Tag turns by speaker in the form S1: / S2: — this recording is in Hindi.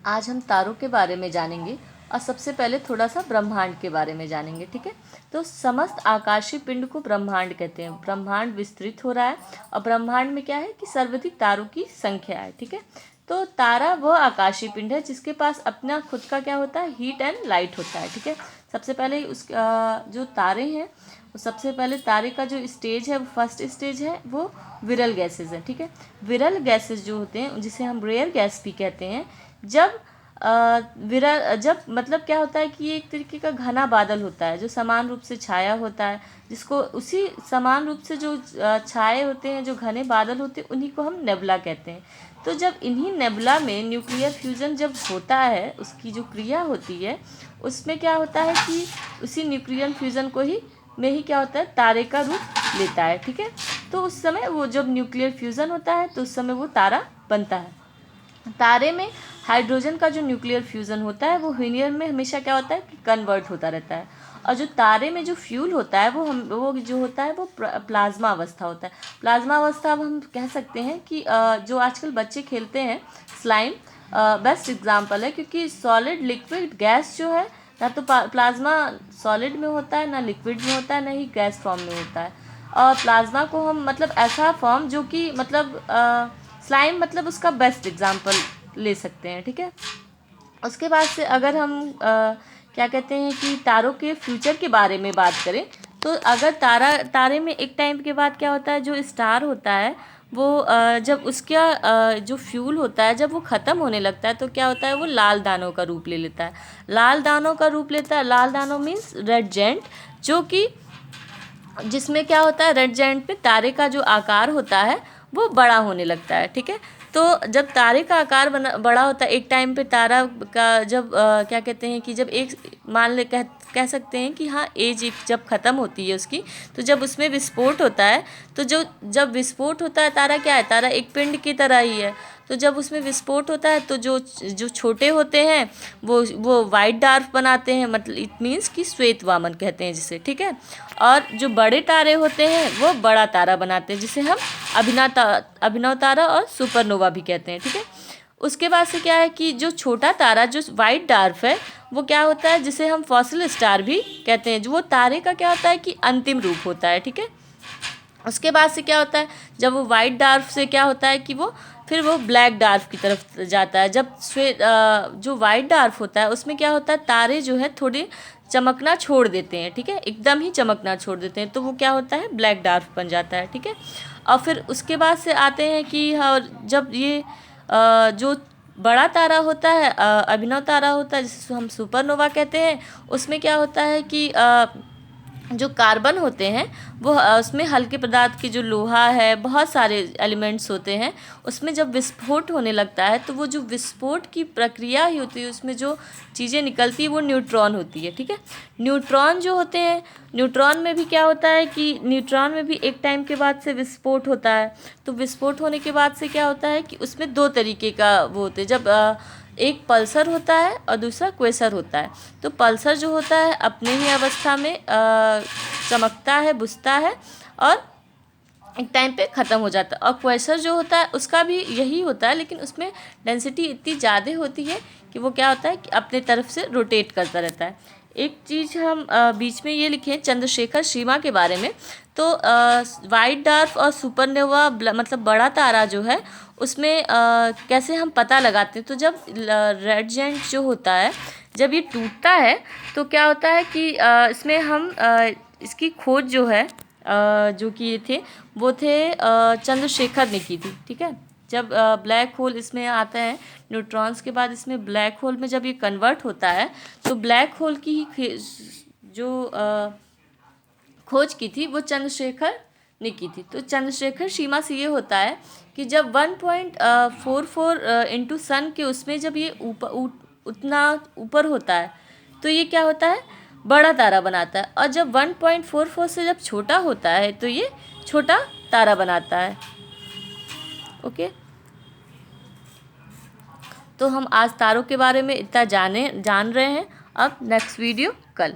S1: आज हम तारों के बारे में जानेंगे और सबसे पहले थोड़ा सा ब्रह्मांड के बारे में जानेंगे। ठीक है, तो समस्त आकाशीय पिंड को ब्रह्मांड कहते हैं। ब्रह्मांड विस्तृत हो रहा है और ब्रह्मांड में क्या है कि सर्वाधिक तारों की संख्या है। ठीक है, तो तारा वह आकाशीय पिंड है जिसके पास अपना खुद का क्या होता है, हीट एंड लाइट होता है। ठीक है, सबसे पहले जो तारे हैं, सबसे पहले तारे का जो स्टेज है, वो फर्स्ट स्टेज है, वो विरल गैसेज है। ठीक है, विरल गैसेज जो होते हैं जिसे हम रेयर गैस भी कहते हैं, जब मतलब क्या होता है कि ये एक तरीके का घना बादल होता है जो समान रूप से छाया होता है, जिसको उसी समान रूप से जो छाए होते हैं, जो घने बादल होते हैं, उन्हीं को हम नेबुला कहते हैं। तो जब इन्हीं नेबुला में न्यूक्लियर फ्यूजन जब होता है, उसकी जो क्रिया होती है, उसमें क्या होता है कि उसी न्यूक्लियर फ्यूजन को ही में ही क्या होता है, तारे का रूप लेता है। ठीक है, तो उस समय वो जब न्यूक्लियर फ्यूजन होता है तो उस समय वो तारा बनता है। तारे में हाइड्रोजन का जो न्यूक्लियर फ्यूज़न होता है वो हीलियम में हमेशा क्या होता है कि कन्वर्ट होता रहता है, और जो तारे में जो फ्यूल होता है वो जो होता है वो प्लाज्मा अवस्था होता है। प्लाज्मा अवस्था अब हम कह सकते हैं कि जो आजकल बच्चे खेलते हैं स्लाइम, बेस्ट एग्जाम्पल है, क्योंकि सॉलिड लिक्विड गैस जो है, ना तो प्लाज्मा सॉलिड में होता है, ना लिक्विड में होता है, ना ही गैस फॉर्म में होता है। और प्लाज्मा को हम मतलब ऐसा फॉर्म जो कि मतलब स्लाइम मतलब उसका बेस्ट एग्जाम्पल ले सकते हैं। ठीक है, उसके बाद से अगर हम क्या कहते हैं कि तारों के फ्यूचर के बारे में बात करें, तो अगर तारे में एक टाइम के बाद क्या होता है, जो स्टार होता है वो जब उसका जो फ्यूल होता है जब वो ख़त्म होने लगता है तो क्या होता है, वो लाल दानों का रूप ले लेता है। लाल दानों का रूप लेता है, लाल दानों मीन्स रेड जेंट, जो कि जिसमें क्या होता है, रेड जेंट में तारे का जो आकार होता है वो बड़ा होने लगता है। ठीक है, तो जब तारे का आकार बड़ा होता है, एक टाइम पे तारा का जब क्या कहते हैं कि जब एक मान ले कह सकते हैं कि हाँ एज जब ख़त्म होती है उसकी, तो जब उसमें विस्फोट होता है, तो जब विस्फोट होता है, तारा क्या है, तारा एक पिंड की तरह ही है। तो जब उसमें विस्फोट होता है तो जो छोटे होते हैं वो वाइट डार्क बनाते हैं, मतलब इट मीन्स कि श्वेत वामन कहते हैं जिसे। ठीक है, और जो बड़े तारे होते हैं वो बड़ा तारा बनाते हैं, जिसे हम अभिनव तारा और सुपरनोवा भी कहते हैं। ठीक है, उसके बाद से क्या है कि जो छोटा तारा जो वाइट डार्क है वो क्या होता है, जिसे हम फॉसिल स्टार भी कहते हैं, जो वो तारे का क्या होता है कि अंतिम रूप होता है। ठीक है, उसके बाद से क्या होता है, जब वो वाइट डार्क से क्या होता है कि फिर वो ब्लैक डार्क की तरफ जाता है। जब जो वाइट डार्क होता है उसमें क्या होता है, तारे जो है थोड़े चमकना छोड़ देते हैं। ठीक है, एकदम ही चमकना छोड़ देते हैं, तो वो क्या होता है, ब्लैक डार्क बन जाता है। ठीक है, और फिर उसके बाद से आते हैं कि जब ये जो बड़ा तारा होता है, अभिनव तारा होता है, जिसे हम सुपरनोवा कहते हैं, उसमें क्या होता है कि जो कार्बन होते हैं वो उसमें हल्के पदार्थ की जो लोहा है, बहुत सारे एलिमेंट्स होते हैं, उसमें जब विस्फोट होने लगता है तो वो जो विस्फोट की प्रक्रिया ही होती है, उसमें जो चीज़ें निकलती है वो न्यूट्रॉन होती है। ठीक है, न्यूट्रॉन जो होते हैं, न्यूट्रॉन में भी क्या होता है कि न्यूट्रॉन में भी एक टाइम के बाद से विस्फोट होता है। तो विस्फोट होने के बाद से क्या होता है कि उसमें दो तरीके का वो होते हैं, जब एक पल्सर होता है और दूसरा क्वेसर होता है। तो पल्सर जो होता है अपने ही अवस्था में चमकता है, बुझता है और एक टाइम पे ख़त्म हो जाता है, और क्वेसर जो होता है उसका भी यही होता है, लेकिन उसमें डेंसिटी इतनी ज़्यादा होती है कि वो क्या होता है कि अपने तरफ से रोटेट करता रहता है। एक चीज़ हम बीच में ये लिखें चंद्रशेखर सीमा के बारे में, तो वाइट डार्क और सुपरनोवा मतलब बड़ा तारा जो है उसमें कैसे हम पता लगाते हैं, तो जब रेड जेंट जो होता है जब ये टूटता है तो क्या होता है कि इसमें हम इसकी खोज जो है जो किए थे वो थे चंद्रशेखर ने की थी। ठीक है, जब ब्लैक होल इसमें आता है, न्यूट्रॉन्स के बाद इसमें ब्लैक होल में जब ये कन्वर्ट होता है, तो ब्लैक होल की ही जो खोज की थी वो चंद्रशेखर ने की थी। तो चंद्रशेखर सीमा से ये होता है कि जब 1.44 इंटू सन के उसमें जब ये उतना ऊपर होता है तो ये क्या होता है, बड़ा तारा बनाता है, और जब 1.44 से जब छोटा होता है तो ये छोटा तारा बनाता है। ओके, तो हम आज तारों के बारे में इतना जान रहे हैं। अब नेक्स्ट वीडियो कल।